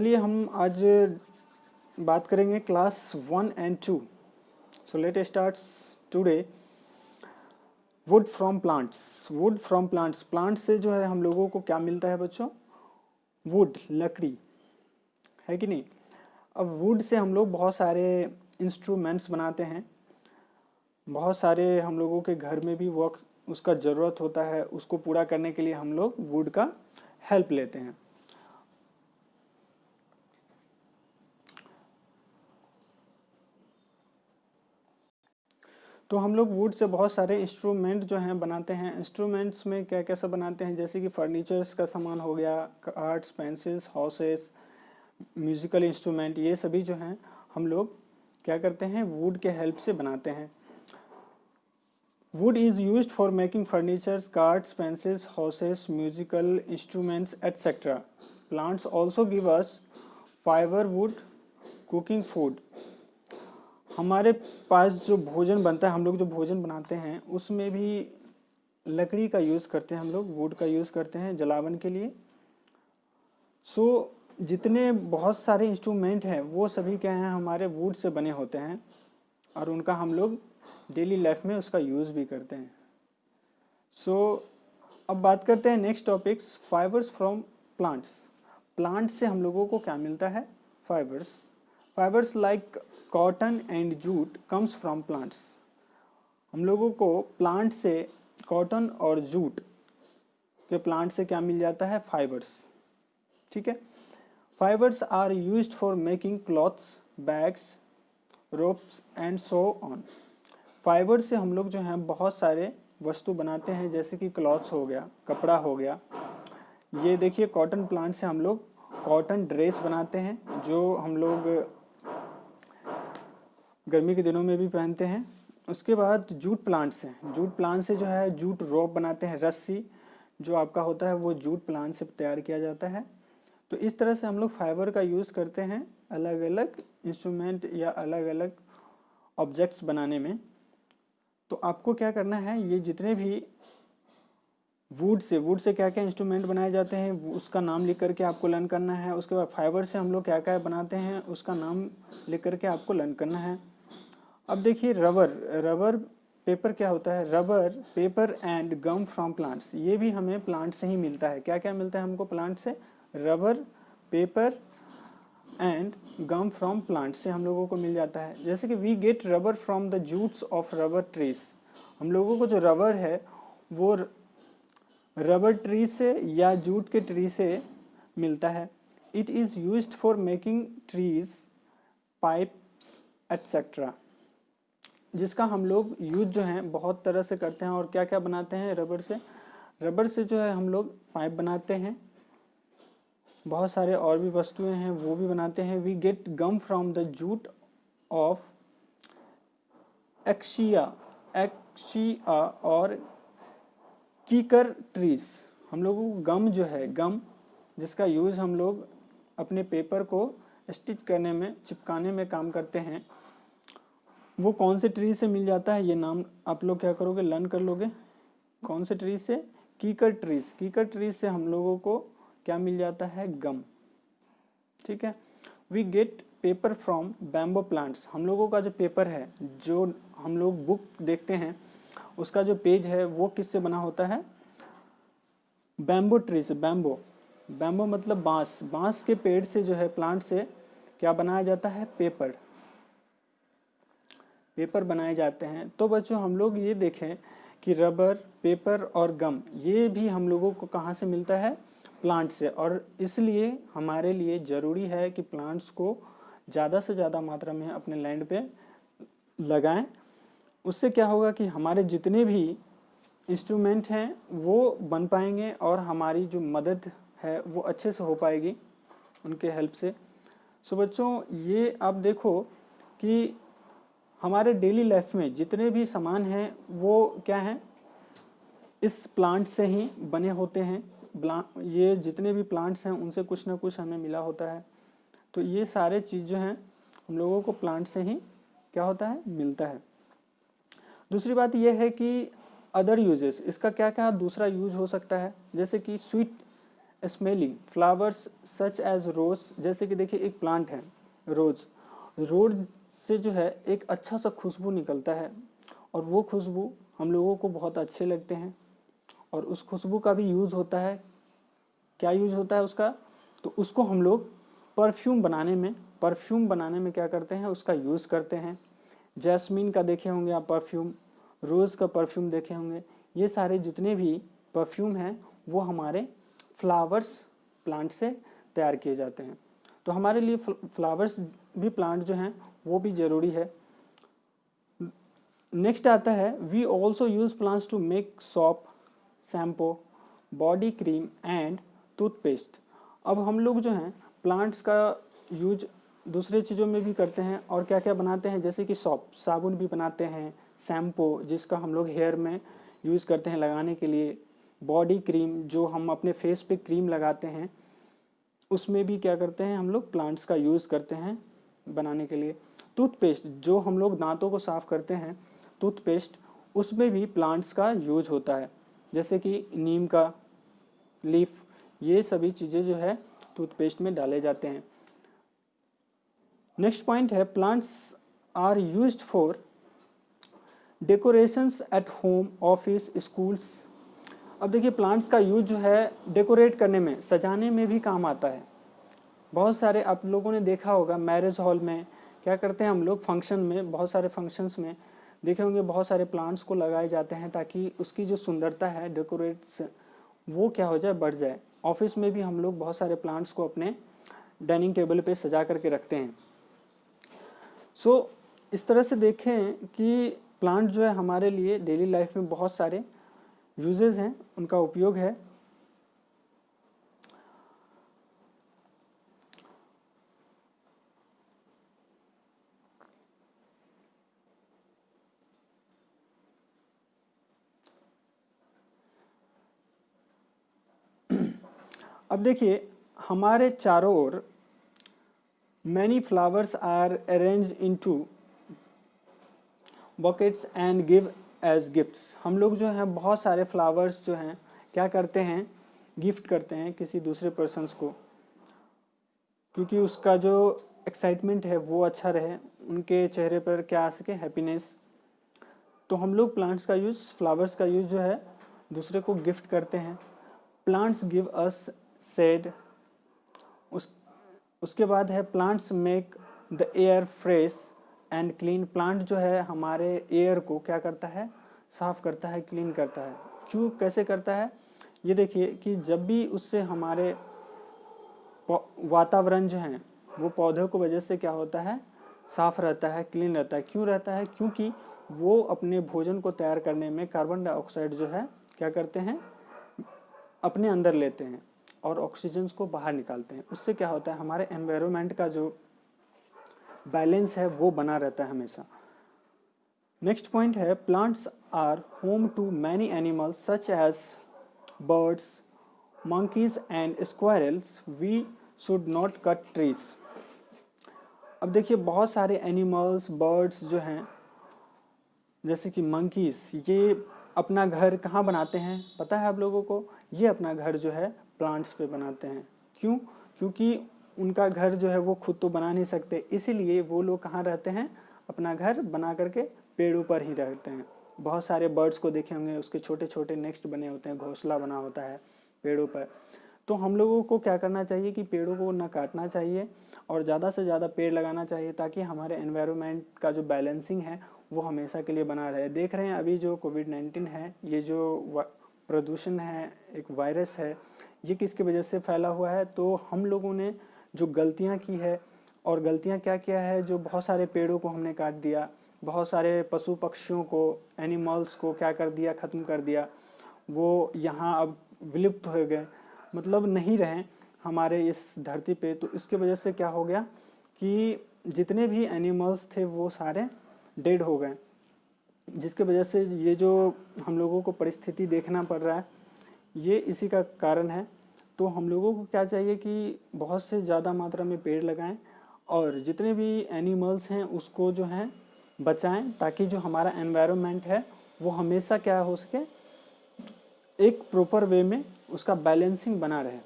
चलिए हम आज बात करेंगे class 1 and 2। So let start today. Wood from plants. Wood from plants, plant से जो है हम लोगों को क्या मिलता है बच्चों? वुड, लकड़ी, है कि नहीं। अब वुड से हम लोग बहुत सारे इंस्ट्रूमेंट्स बनाते हैं, बहुत सारे हम लोगों के घर में भी वर्क उसका ज़रूरत होता है, उसको पूरा करने के लिए हम लोग वुड का हेल्प लेते हैं। तो हम लोग वुड से बहुत सारे इंस्ट्रूमेंट जो हैं बनाते हैं। इंस्ट्रूमेंट्स में क्या कैसा बनाते हैं, जैसे कि फर्नीचर्स का सामान हो गया, cards, pencils, houses, musical instrument, ये सभी जो हैं हम लोग क्या करते हैं, वुड के हेल्प से बनाते हैं। Would is used for making furnitures, cards, pencils, houses, musical instruments etcetera. Plants also give us fibre would cooking food. हमारे पास जो भोजन बनता है, हम लोग जो भोजन बनाते हैं उसमें भी लकड़ी का यूज़ करते हैं, हम लोग वुड का यूज़ करते हैं जलावन के लिए। जितने बहुत सारे इंस्ट्रूमेंट हैं वो सभी क्या हैं, हमारे वुड से बने होते हैं और उनका हम लोग डेली लाइफ में उसका यूज़ भी करते हैं। अब बात करते हैं next topics, fibres from plants. Plant से हम लोगों को क्या मिलता है? Fibres. Fibres like cotton and jute comes from plants. हम लोगों को प्लांट से कॉटन और जूट के प्लांट से क्या मिल जाता है? फाइबर्स। ठीक है। Fibres are used for making clothes, bags, ropes and so on. Fibre से हम लोग जो हैं बहुत सारे वस्तु बनाते हैं, जैसे कि क्लॉथ्स हो गया, कपड़ा हो गया। ये देखिए, कॉटन प्लांट से हम लोग कॉटन ड्रेस बनाते हैं, जो हम लोग गर्मी के दिनों में भी पहनते हैं। उसके बाद जूट प्लांट से, जूट प्लांट से जो है जूट रोप बनाते हैं, रस्सी जो आपका होता है वो जूट प्लांट से तैयार किया जाता है। तो इस तरह से हम लोग फाइबर का यूज़ करते हैं अलग अलग इंस्ट्रूमेंट या अलग अलग ऑब्जेक्ट्स बनाने में। तो आपको क्या करना है, ये जितने भी वुड से क्या क्या इंस्ट्रूमेंट बनाए जाते हैं उसका नाम लिख करके आपको लर्न करना है। उसके बाद फाइबर से हम लोग क्या क्या बनाते हैं उसका नाम लिख करके आपको लर्न करना है। अब देखिए, रबर, रबर पेपर क्या होता है? Rubber paper and gum from plants, ये भी हमें प्लांट से ही मिलता है। क्या क्या मिलता है हमको प्लांट से? Rubber, paper and gum from plant से हम लोगों को मिल जाता है। जैसे कि we get rubber from the जूट्स ऑफ रबर ट्रीज। हम लोगों को जो रबर है वो रबर ट्री से या जूट के ट्री से मिलता है। It is used for making trees, pipes etcetera, जिसका हम लोग यूज जो है बहुत तरह से करते हैं। और क्या क्या बनाते हैं रबर से? रबर से जो है हम लोग पाइप बनाते हैं, बहुत सारे और भी वस्तुएं हैं वो भी बनाते हैं। We get gum from the jute of acacia, acacia और कीकर ट्रीज। हम लोगों को गम जो है, गम जिसका यूज़ हम लोग अपने पेपर को स्टिच करने में, चिपकाने में काम करते हैं, वो कौन से ट्री से मिल जाता है? ये नाम आप लोग क्या करोगे, लर्न कर लोगे। कौन से ट्री से? कीकर ट्रीज। कीकर ट्रीज से हम लोगों को क्या मिल जाता है? गम। ठीक है। We get paper from bamboo plants. हम लोगों का जो पेपर है, जो हम लोग बुक देखते हैं, उसका जो पेज है वो किससे बना होता है? बैम्बो ट्री से। बैम्बो, बैम्बो मतलब बांस। बांस के पेड़ से जो है, प्लांट से क्या बनाया जाता है? पेपर, पेपर बनाए जाते हैं। तो बच्चों हम लोग ये देखें कि रबर, पेपर और गम ये भी हम लोगों को कहाँ से मिलता है? प्लांट से। और इसलिए हमारे लिए ज़रूरी है कि प्लांट्स को ज़्यादा से ज़्यादा मात्रा में अपने लैंड पे लगाएं। उससे क्या होगा कि हमारे जितने भी इंस्ट्रूमेंट हैं वो बन पाएंगे और हमारी जो मदद है वो अच्छे से हो पाएगी उनके हेल्प से। बच्चों, ये आप देखो कि हमारे डेली लाइफ में जितने भी सामान हैं वो क्या हैं? इस प्लांट से ही बने होते हैं। ये जितने भी प्लांट्स हैं उनसे कुछ ना कुछ हमें मिला होता है। तो ये सारे चीज़ जो हैं हम लोगों को प्लांट से ही क्या होता है? मिलता है। दूसरी बात यह है कि अदर यूजेस, इसका क्या क्या दूसरा यूज हो सकता है? जैसे कि sweet smelling flowers such as rose, जैसे कि देखिए एक प्लांट है रोज, रोज से जो है एक अच्छा सा खुशबू निकलता है और वो खुशबू हम लोगों को बहुत अच्छे लगते हैं और उस खुशबू का भी यूज़ होता है। क्या यूज होता है उसका, तो उसको हम लोग परफ्यूम बनाने में क्या करते हैं, उसका यूज़ करते हैं। जैस्मीन का देखे होंगे आप परफ्यूम, रोज़ का परफ्यूम देखे होंगे। ये सारे जितने भी परफ्यूम हैं वो हमारे फ्लावर्स प्लांट से तैयार किए जाते हैं। तो हमारे लिए फ्लावर्स भी प्लांट जो हैं वो भी ज़रूरी है। नेक्स्ट आता है we also use plants to make soap, shampoo, body cream and toothpaste. अब हम लोग जो हैं प्लांट्स का यूज दूसरे चीज़ों में भी करते हैं और क्या क्या बनाते हैं, जैसे कि सोप, साबुन भी बनाते हैं, शैम्पू जिसका हम लोग हेयर में यूज़ करते हैं लगाने के लिए, बॉडी क्रीम जो हम अपने फेस पे क्रीम लगाते हैं उसमें भी क्या करते हैं हम लोग प्लांट्स का यूज़ करते हैं बनाने के लिए। टूथपेस्ट जो हम लोग दांतों को साफ़ करते हैं, टूथपेस्ट उसमें भी प्लांट्स का यूज होता है, जैसे कि नीम का लीफ, ये सभी चीज़ें जो है टूथपेस्ट में डाले जाते हैं। नेक्स्ट पॉइंट है plants are used for decorations at home, office, schools. अब देखिए प्लांट्स का यूज जो है डेकोरेट करने में, सजाने में भी काम आता है। बहुत सारे आप लोगों ने देखा होगा मैरिज हॉल में क्या करते हैं हम लोग, फंक्शन में, बहुत सारे फंक्शंस में देखे होंगे बहुत सारे प्लांट्स को लगाए जाते हैं ताकि उसकी जो सुंदरता है डेकोरेट वो क्या हो जाए, बढ़ जाए। ऑफिस में भी हम लोग बहुत सारे प्लांट्स को अपने डाइनिंग टेबल पे सजा करके रखते हैं। इस तरह से देखें कि प्लांट जो है हमारे लिए डेली लाइफ में बहुत सारे यूजेस हैं, उनका उपयोग है। अब देखिए हमारे चारों ओर many flowers are arrange into bouquets and give as gifts. हम लोग जो हैं बहुत सारे फ्लावर्स जो हैं क्या करते हैं, गिफ्ट करते हैं किसी दूसरे पर्सन्स को, क्योंकि उसका जो एक्साइटमेंट है वो अच्छा रहे, उनके चेहरे पर क्या आ सके, हैप्पीनेस। तो हम लोग प्लांट्स का यूज़, फ्लावर्स का यूज़ जो है दूसरे को गिफ्ट करते हैं। Plants give us shade. उसके बाद है plants make the air fresh and clean. Plant जो है हमारे एयर को क्या करता है, साफ करता है, क्लीन करता है। क्यों, कैसे करता है, ये देखिए कि जब भी उससे हमारे वातावरण जो है वो पौधों की वजह से क्या होता है, साफ रहता है, क्लीन रहता है। क्यों रहता है, क्योंकि वो अपने भोजन को तैयार करने में कार्बन डाइऑक्साइड जो है क्या करते हैं, अपने अंदर लेते हैं और ऑक्सीजन को बाहर निकालते हैं। उससे क्या होता है, हमारे एनवायरनमेंट का जो बैलेंस है वो बना रहता है हमेशा। नेक्स्ट पॉइंट है plants are home to many animals such as birds, monkeys and squirrels. We should not cut trees. अब देखिए बहुत सारे एनिमल्स, बर्ड्स जो हैं जैसे कि मंकीज, ये अपना घर कहाँ बनाते हैं पता है आप लोगों को, ये अपना घर जो है प्लांट्स पे बनाते हैं। क्यों, क्योंकि उनका घर जो है वो खुद तो बना नहीं सकते, इसीलिए वो लोग कहाँ रहते हैं, अपना घर बना करके पेड़ों पर ही रहते हैं। बहुत सारे बर्ड्स को देखे होंगे, उसके छोटे छोटे नेस्ट बने होते हैं, घोंसला बना होता है पेड़ों पर। तो हम लोगों को क्या करना चाहिए कि पेड़ों को ना काटना चाहिए और ज़्यादा से ज़्यादा पेड़ लगाना चाहिए ताकि हमारे एनवायरनमेंट का जो बैलेंसिंग है वो हमेशा के लिए बना रहे। देख रहे हैं अभी जो कोविड-19 है, ये जो प्रदूषण है, एक वायरस है, ये किसकी वजह से फैला हुआ है, तो हम लोगों ने जो गलतियाँ की है, और गलतियाँ क्या किया है, जो बहुत सारे पेड़ों को हमने काट दिया, बहुत सारे पशु पक्षियों को, एनिमल्स को क्या कर दिया, ख़त्म कर दिया। वो यहाँ अब विलुप्त हो गए, मतलब नहीं रहे हमारे इस धरती पे। तो इसके वजह से क्या हो गया कि जितने भी एनिमल्स थे वो सारे डेड हो गए, जिसके वजह से ये जो हम लोगों को परिस्थिति देखना पड़ रहा है ये इसी का कारण है। तो हम लोगों को क्या चाहिए कि बहुत से ज़्यादा मात्रा में पेड़ लगाएं और जितने भी एनिमल्स हैं उसको जो है बचाएं, ताकि जो हमारा एनवायरनमेंट है वो हमेशा क्या हो सके, एक प्रॉपर वे में उसका बैलेंसिंग बना रहे।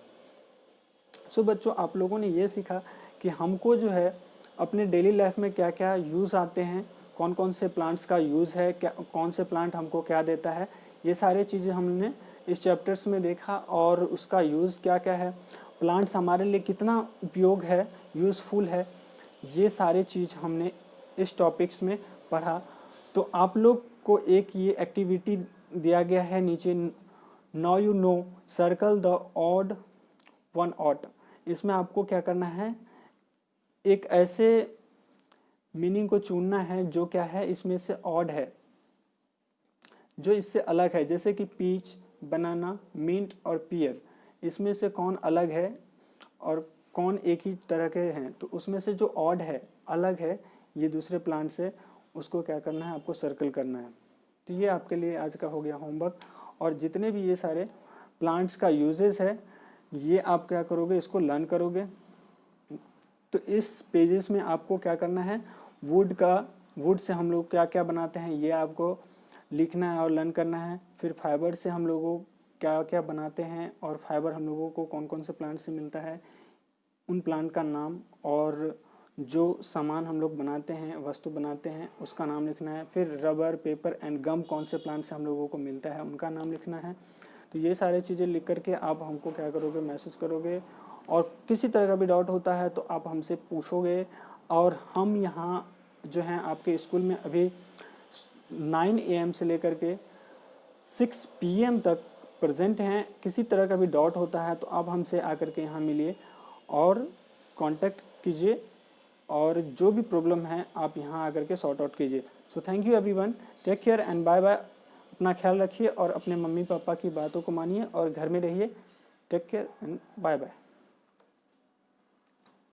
सो बच्चों, आप लोगों ने ये सीखा कि हमको जो है अपने डेली लाइफ में क्या क्या यूज़ आते हैं, कौन कौन से प्लांट्स का यूज़ है, क्या कौन से प्लांट हमको क्या देता है, ये सारी चीज़ें हमने इस चैप्टर्स में देखा और उसका यूज़ क्या क्या है, प्लांट्स हमारे लिए कितना उपयोग है, यूज़फुल है, ये सारे चीज़ हमने इस टॉपिक्स में पढ़ा। तो आप लोग को एक ये एक्टिविटी दिया गया है नीचे, now you know circle the odd one out. इसमें आपको क्या करना है, एक ऐसे मीनिंग को चुनना है जो क्या है इसमें से ऑड है, जो इससे अलग है, जैसे कि पीच, बनाना, मिंट और पियर, इसमें से कौन अलग है और कौन एक ही तरह के हैं। तो उसमें से जो ऑड है, अलग है ये दूसरे प्लांट से, उसको क्या करना है, आपको सर्कल करना है। तो ये आपके लिए आज का हो गया होमवर्क। और जितने भी ये सारे प्लांट्स का यूजेस है, ये आप क्या करोगे, इसको लर्न करोगे। तो इस पेजेस में आपको क्या करना है, वुड से हम लोग क्या क्या बनाते हैं ये आपको लिखना है और लर्न करना है। फिर फाइबर से हम लोगों क्या क्या बनाते हैं और फाइबर हम लोगों को कौन कौन से प्लांट से मिलता है, उन प्लांट का नाम और जो सामान हम लोग बनाते हैं, वस्तु बनाते हैं, उसका नाम लिखना है। फिर रबर, पेपर एंड गम कौन से प्लांट से हम लोगों को मिलता है, उनका नाम लिखना है। तो ये सारी चीज़ें लिख करके आप हमको क्या करोगे, मैसेज करोगे। और किसी तरह का भी डाउट होता है तो आप हमसे पूछोगे। और हम यहाँ जो हैं आपके स्कूल में अभी 9 AM से लेकर के 6 PM तक प्रेजेंट हैं। किसी तरह का भी डाउट होता है तो आप हमसे आकर के यहाँ मिलिए और कांटेक्ट कीजिए, और जो भी प्रॉब्लम है आप यहाँ आकर के सॉर्ट आउट कीजिए। So thank you everyone, take care and bye bye. अपना ख्याल रखिए और अपने मम्मी पापा की बातों को मानिए और घर में रहिए। Take care and bye bye.